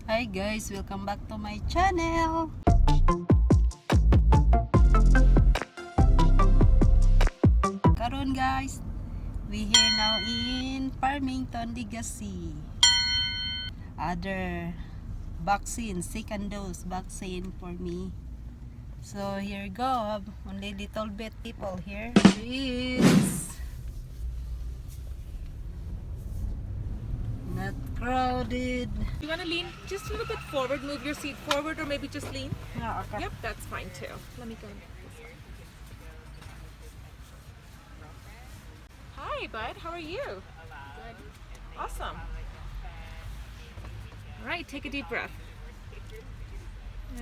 Hi guys, welcome back to my channel. Karon guys, we here now in Farmington, Legacy. Other vaccine, second dose vaccine for me. So here go, only little bit people here. Is not crowded. You want to lean just a little bit forward, move your seat forward, or maybe just lean? Yeah, okay. Yep, that's fine too. Let me go. Hi, bud. How are you? Good. Awesome. All right, take a deep breath.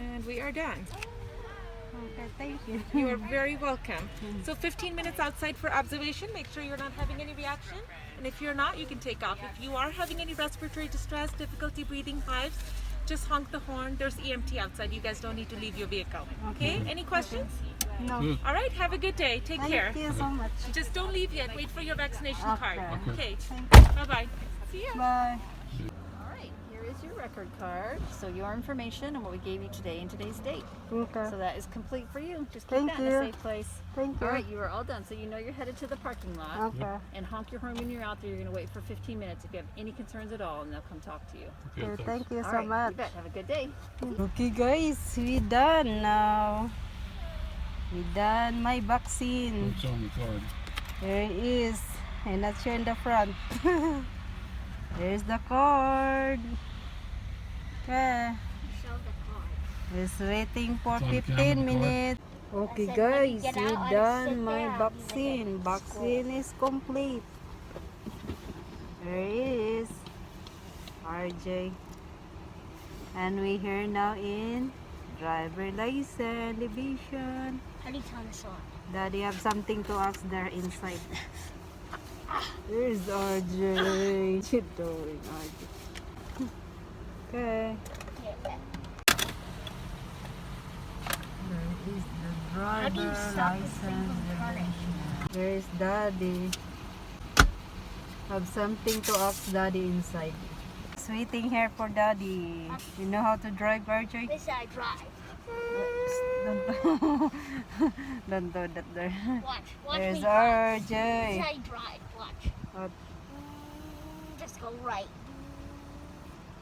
And we are done. Okay, thank you. You are very welcome. So 15 minutes outside for observation. Make sure you're not having any reaction. And if you're not, you can take off. If you are having any respiratory distress, difficulty breathing, hives, just honk the horn. There's EMT outside. You guys don't need to leave your vehicle. Okay? Any questions? No. All right, have a good day. Take care. Thank you so much. Just don't leave yet. Wait for your vaccination card. Okay. Thank you. Bye-bye. See ya. Bye. All right, here is your record card. So your information and what we gave you today and today's date. Okay. So that is complete for you. Just keep Thank that in you. a safe place. Thank you. All right, you are all done. So you know you're headed to the parking lot. Okay. And honk your horn when you're out there. You're going to wait for 15 minutes if you have any concerns at all, and they'll come talk to you. Okay, thank you All so right, much. you bet. Have a good day. Okay guys, we done now. We done my vaccine. What's on the card? There it is. And that's here in the front. There's the card. Okay. Just waiting for It's on the 15 camera card. minutes. Okay guys, we done my vaccine. Vaccine is complete. There it is. RJ. And we here now in driver license division. How do you turn this on? Daddy have something to ask there inside. There's RJ. What you doing, RJ? Okay. There is the How do you driver stop this thing license from turning? division. There is Daddy. Have something to ask Daddy inside. Just waiting here for Daddy. You know how to drive, RJ? This I drive. Don't, don't do that there. Watch. Watch There's me drive. This RJ. I drive. Watch. What? Just go right.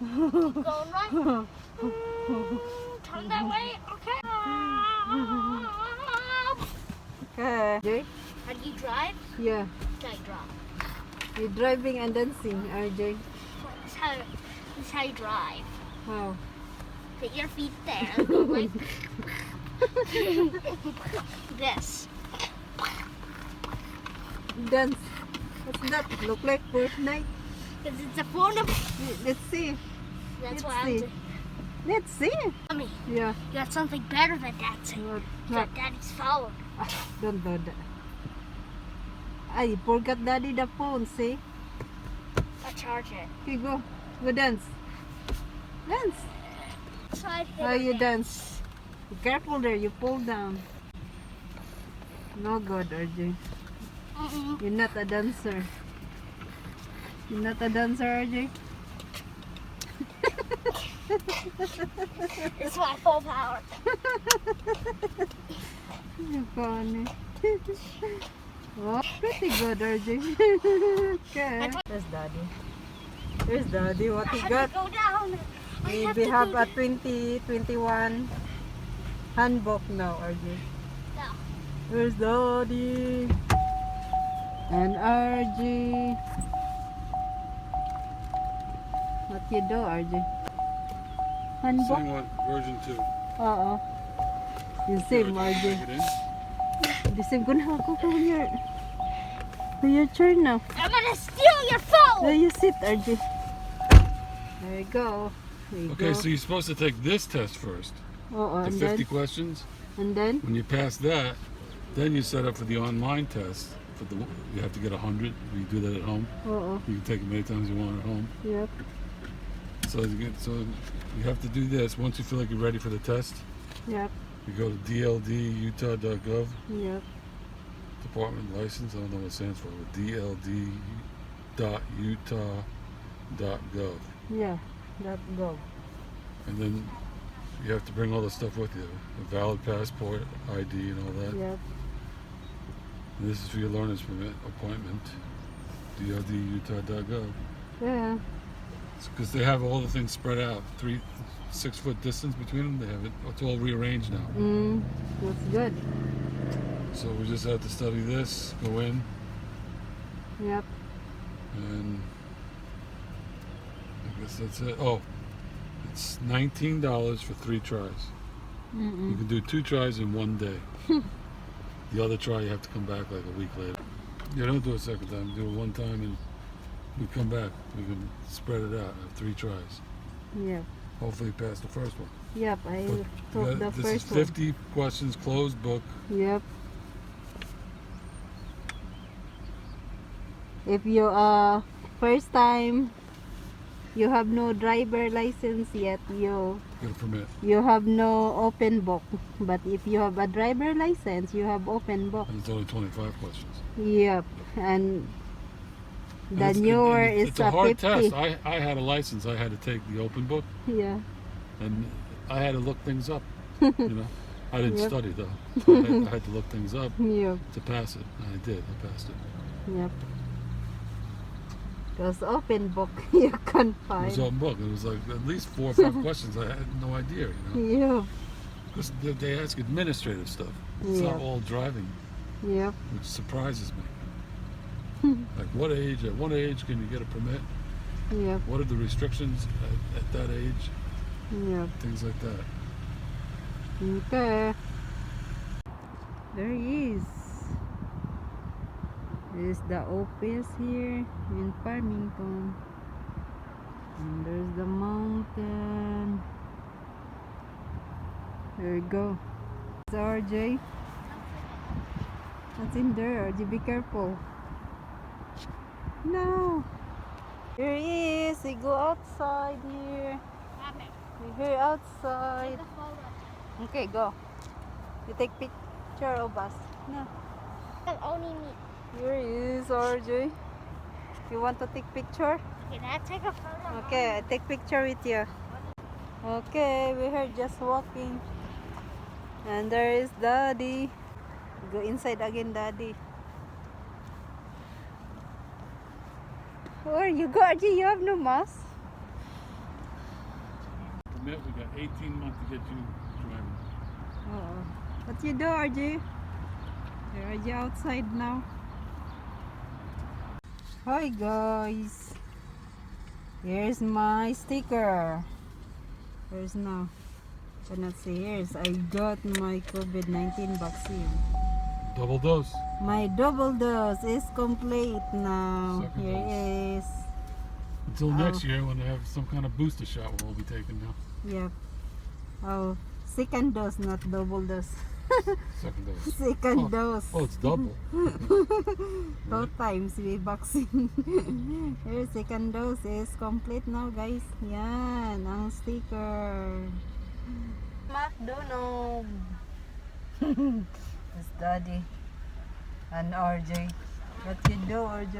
Keep going right. Turn that way. Okay. Okay. RJ? How do you drive? Yeah. This I drive. You're driving and dancing, RJ. This is how you drive. How? Put your feet there. And go like this. Dance. What's that? Look like Fortnite? Because it's a phone. Let's see. That's Let's why see. Let's see. Mommy, Yeah. you got something better than dancing. What? You got Daddy's phone. Don't do that. I forgot Daddy the phone, see? I charge it. Okay, go. Go dance. Dance. Side hit How or you dance? Be careful there, you pull down. No good, RJ. Mm-mm. You're not a dancer. You're not a dancer, RJ. It's my full power. You're funny. Oh, pretty good, RJ. Okay. There's Daddy. There's Daddy. What I he have got? to go down. I have We to have go a down. 2021 handbook now, RJ. No. There's Daddy and RJ. What you do, RJ? Handbook? Same one, version 2. Oo. Yung same, RJ. Plug it in. The same ko na ako. Your turn now. I'm gonna steal your phone. There you sit, RJ. There you go. There you Okay, go. so you're supposed to take this test first. Oo, The and 50 then, questions. and then, When you pass that, then you set up for the online test. You have to get 100. You do that at home. oo, You can take it many times you want at home. yep, So you have to do this. Once you feel like you're ready for the test, yep, you go to dldutah.gov. yep. Department license. I don't know what it stands for. But dld.utah.gov. Yeah, that go. And then you have to bring all the stuff with you. A valid passport, ID, and all that. Yep. And this is for your learner's permit appointment. DLD-Utah.gov. Yeah. Because they have all the things spread out. 6 foot distance between them. They have it. It's all rearranged now. That's good. So we just have to study this, go in, Yep. and I guess that's it. Oh, it's $19 for 3 tries. You can do 2 tries in 1 day. The other try, you have to come back like a week later. You don't do it a second time. Do it 1 time and we come back. We can spread it out. Have 3 tries. Yep. Hopefully pass the first one. Yep. I took the This is first 50 questions, closed book. one. Yep. If you first time you have no driver license yet, you Get a permit. have no open book. But if you have a driver license, you have open book. And it's only 25 questions. Yep. And the And newer and is it's a hard 50. test. I had a license. I had to take the open book, Yeah. and I had to look things up. You know, I didn't Yep. study though. So I had to look things up Yep. to pass it, and I did. I passed it. Yep. Because open book you can It find. was open book. It was like at least 4 or 5 questions. I had no idea. You know, Yep. because they ask administrative stuff. It's not Yep. all driving, Yep. which surprises me. Like what age? At what age can you get a permit? Yep. What are the restrictions at that age? Yep. Things like that. Okay. There he is. This is the office here in Farmington. And there's the mountain. There you go. It's RJ. What's in there? RJ, be careful. No. Here he is. We go outside here. We're here outside. Okay, go. You take picture of us. No. Only me. Here is RJ. You want to take picture? Can I take a photo? Okay, I take picture with you. Okay, we're here just walking. And there is Daddy. Go inside again, Daddy. Where you go, RJ? You have no mask. Permit, we got 18 months to get you driving. What you do, RJ? You're RJ outside now. Hi guys. Here's my sticker. Here's now. Cannot see. Here's I got my COVID-19 vaccine. Double dose. My double dose is complete now. Second Here dose. is. Until next year when they have some kind of booster shot we'll be taking now. Yep. Oh, second dose, not double dose. Second dose. Second dose. Oh, it's double. 2 times we vaccine. Here, second dose is complete now, guys. Yan, ang sticker. McDonald's. It's Daddy and RJ. What you do, RJ?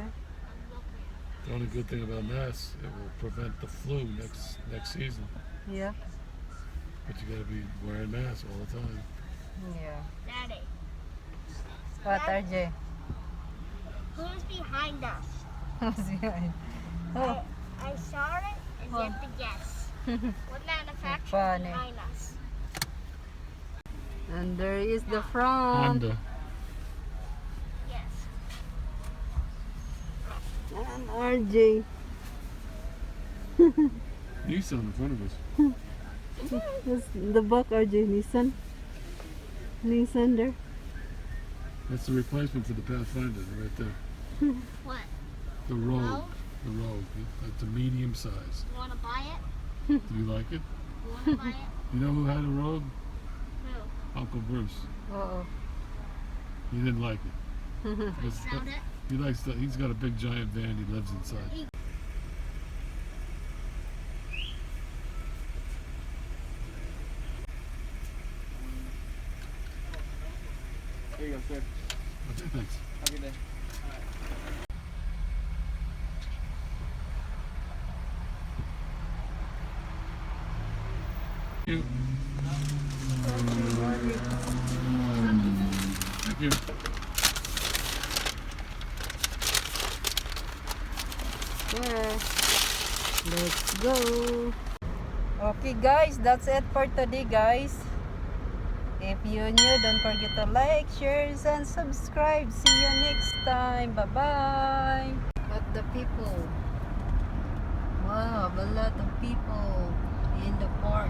The only good thing about masks, it will prevent the flu next season. Yep. But you gotta be wearing masks all the time. Yeah. Daddy, What, RJ? who's behind us? Oh, I saw it and you have to guess. What manufacturer Funny. behind us? and there is the front. Honda. Yes. And RJ. Nissan in front of us. That's the back, RJ. Nissan. Nissan there. That's the replacement for the Pathfinder right there. What? The Rogue. Rogue? The Rogue. It's a medium size. You want to buy it? Do you like it? You want to buy it? You know who had a Rogue? Who? Uncle Bruce. Uh-oh. He didn't like it. It's- Found it? He likes the, he's got a big giant van he lives inside. Here you go, sir. Okay, thanks. Have a good day. you. Thank you. Yeah. Let's go. Okay guys, that's it for today guys. If you're new, don't forget to like, share, and subscribe. See you next time. Bye-bye. But the people. Wow, a lot of people in the park.